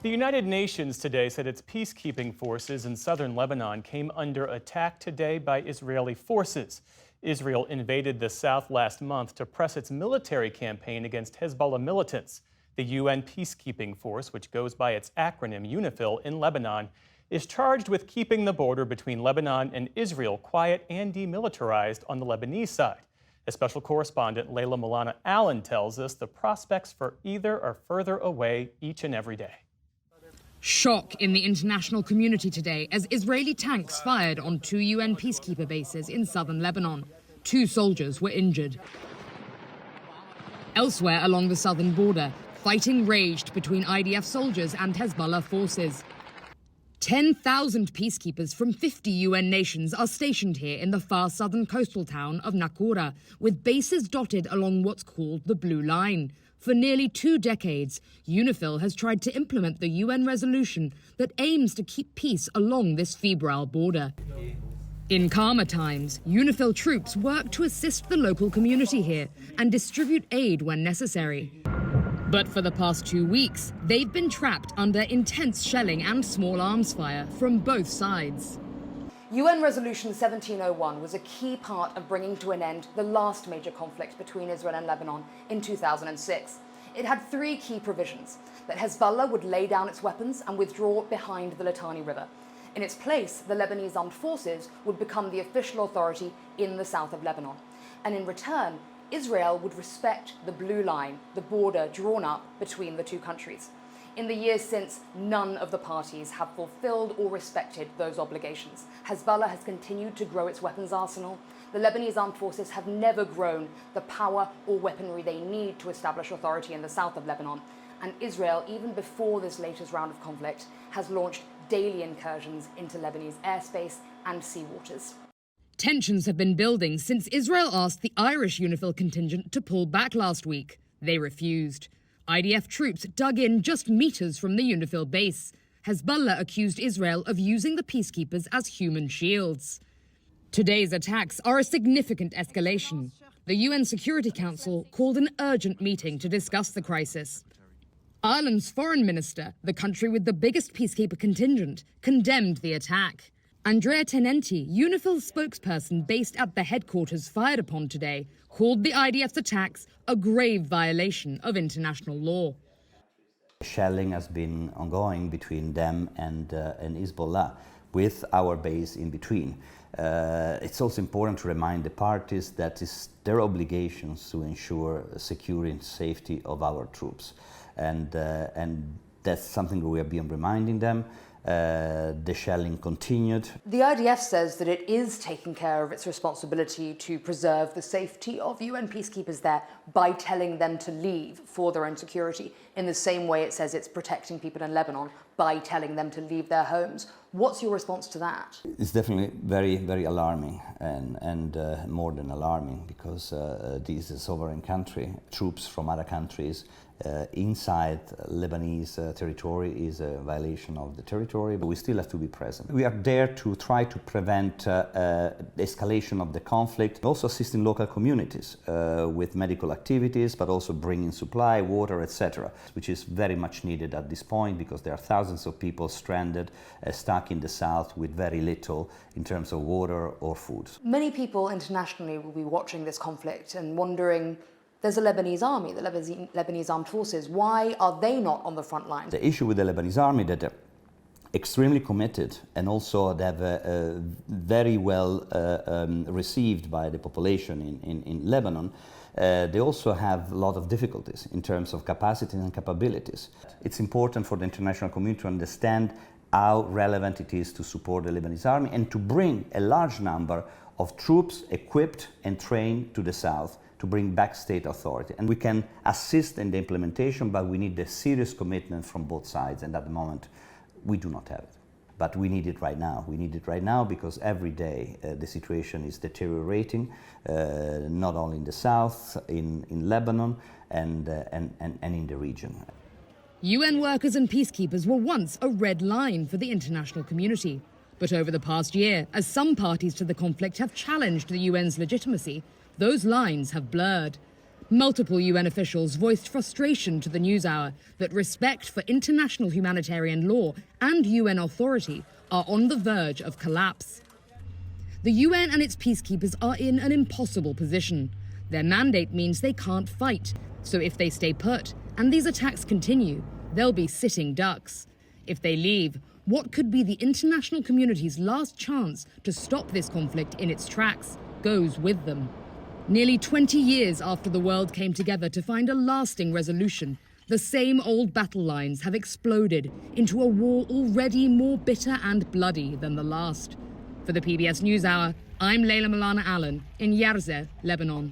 The United Nations today said its peacekeeping forces in southern Lebanon came under attack today by Israeli forces. Israel invaded the south last month to press its military campaign against Hezbollah militants. The UN peacekeeping force, which goes by its acronym UNIFIL in Lebanon, is charged with keeping the border between Lebanon and Israel quiet and demilitarized on the Lebanese side. As special correspondent Layla Milana Allen tells us, the prospects for either are further away each and every day. Shock in the international community today as Israeli tanks fired on 2 UN peacekeeper bases in southern Lebanon. 2 soldiers were injured. Elsewhere along the southern border, fighting raged between IDF soldiers and Hezbollah forces. 10,000 peacekeepers from 50 UN nations are stationed here in the far southern coastal town of Naqoura, with bases dotted along what's called the Blue Line. For nearly 2 decades, UNIFIL has tried to implement the UN resolution that aims to keep peace along this febrile border. In calmer times, UNIFIL troops work to assist the local community here and distribute aid when necessary. But for the past 2 weeks, they've been trapped under intense shelling and small arms fire from both sides. UN Resolution 1701 was a key part of bringing to an end the last major conflict between Israel and Lebanon in 2006. It had 3 key provisions: that Hezbollah would lay down its weapons and withdraw behind the Litani River. In its place, the Lebanese armed forces would become the official authority in the south of Lebanon. And in return, Israel would respect the Blue Line, the border drawn up between the 2 countries. In the years since, none of the parties have fulfilled or respected those obligations. Hezbollah has continued to grow its weapons arsenal. The Lebanese armed forces have never grown the power or weaponry they need to establish authority in the south of Lebanon. And Israel, even before this latest round of conflict, has launched daily incursions into Lebanese airspace and sea waters. Tensions have been building since Israel asked the Irish UNIFIL contingent to pull back last week. They refused. IDF troops dug in just meters from the UNIFIL base. Hezbollah accused Israel of using the peacekeepers as human shields. Today's attacks are a significant escalation. The UN Security Council called an urgent meeting to discuss the crisis. Ireland's foreign minister, the country with the biggest peacekeeper contingent, condemned the attack. Andrea Tenenti, UNIFIL spokesperson based at the headquarters fired upon today, called the IDF's attacks a grave violation of international law. Shelling has been ongoing between them and Hezbollah, with our base in between. It's also important to remind the parties that it's their obligations to ensure security and safety of our troops. And that's something we have been reminding them. The shelling continued. The IDF says that it is taking care of its responsibility to preserve the safety of UN peacekeepers there by telling them to leave for their own security, in the same way it says it's protecting people in Lebanon by telling them to leave their homes. What's your response to that? It's definitely very, very alarming and more than alarming, because this is a sovereign country. Troops from other countries inside Lebanese territory is a violation of the territory, but we still have to be present. We are there to try to prevent the escalation of the conflict, also assisting local communities with medical activities, but also bringing supply, water, etc., which is very much needed at this point, because there are thousands of people stranded, stuck in the south with very little in terms of water or food. Many people internationally will be watching this conflict and wondering, there's a Lebanese army, the Lebanese armed forces. Why are they not on the front line? The issue with the Lebanese army that they're extremely committed, and also they have very well received by the population in Lebanon. They also have a lot of difficulties in terms of capacity and capabilities. It's important for the international community to understand how relevant it is to support the Lebanese army and to bring a large number of troops equipped and trained to the south to bring back state authority. And we can assist in the implementation, but we need a serious commitment from both sides, and at the moment we do not have it. But we need it right now. We need it right now because every day the situation is deteriorating, not only in the south, in Lebanon, and in the region. UN workers and peacekeepers were once a red line for the international community. But over the past year, as some parties to the conflict have challenged the UN's legitimacy, those lines have blurred. Multiple UN officials voiced frustration to the NewsHour that respect for international humanitarian law and UN authority are on the verge of collapse. The UN and its peacekeepers are in an impossible position. Their mandate means they can't fight, so if they stay put and these attacks continue, they'll be sitting ducks. If they leave, what could be the international community's last chance to stop this conflict in its tracks goes with them. Nearly 20 years after the world came together to find a lasting resolution, the same old battle lines have exploded into a war already more bitter and bloody than the last. For the PBS NewsHour, I'm Layla Milana Allen in Yarzeh, Lebanon.